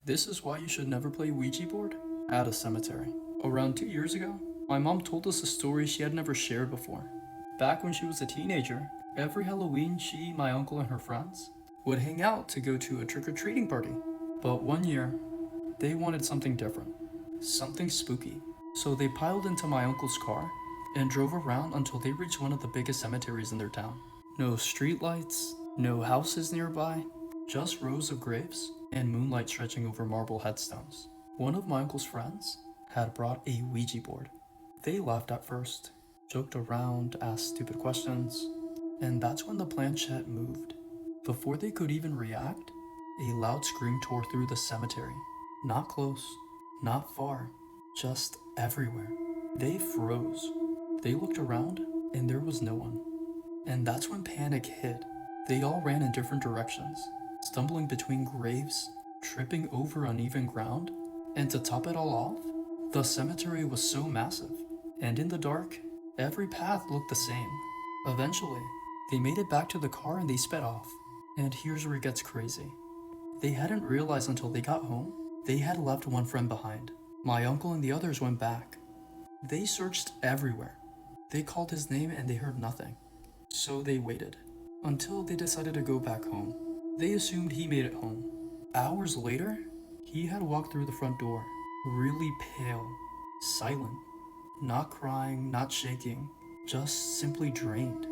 This is why you should never play Ouija board at a cemetery. Around 2 years ago, my mom told us a story she had never shared before. Back when she was a teenager, every Halloween she, my uncle, and her friends would hang out to go to a trick-or-treating party. But one year, they wanted something different, something spooky. So they piled into my uncle's car and drove around until they reached one of the biggest cemeteries in their town. No streetlights, no houses nearby, just rows of graves and moonlight stretching over marble headstones. One of my uncle's friends had brought a Ouija board. They laughed at first, joked around, asked stupid questions, and that's when the planchette moved. Before they could even react, a loud scream tore through the cemetery. Not close, not far, just everywhere. They froze. They looked around, and there was no one. And that's when panic hit. They all ran in different directions, stumbling between graves, tripping over uneven ground, and to top it all off, the cemetery was so massive, and in the dark, every path looked the same. Eventually, they made it back to the car and they sped off. And here's where it gets crazy. They hadn't realized until they got home, they had left one friend behind. My uncle and the others went back. They searched everywhere. They called his name and they heard nothing. So they waited until they decided to go back home. They assumed he made it home. Hours later, he had walked through the front door, really pale, silent, not crying, not shaking, just simply drained.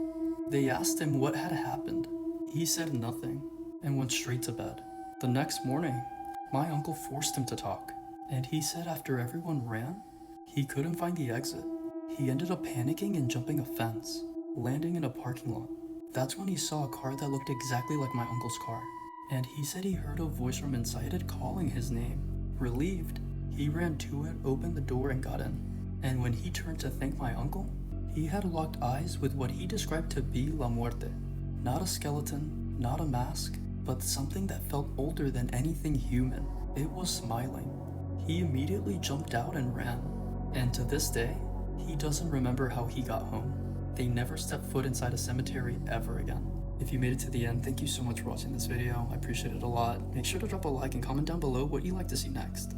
They asked him what had happened. He said nothing and went straight to bed. The next morning, my uncle forced him to talk, and he said after everyone ran, he couldn't find the exit. He ended up panicking and jumping a fence, landing in a parking lot. That's when he saw a car that looked exactly like my uncle's car, and he said he heard a voice from inside it calling his name. Relieved, he ran to it, opened the door, and got in. And when he turned to thank my uncle, he had locked eyes with what he described to be La Muerte. Not a skeleton, not a mask, but something that felt older than anything human. It was smiling. He immediately jumped out and ran. And to this day, he doesn't remember how he got home. They never stepped foot inside a cemetery ever again. If you made it to the end, thank you so much for watching this video. I appreciate it a lot. Make sure to drop a like and comment down below what you'd like to see next.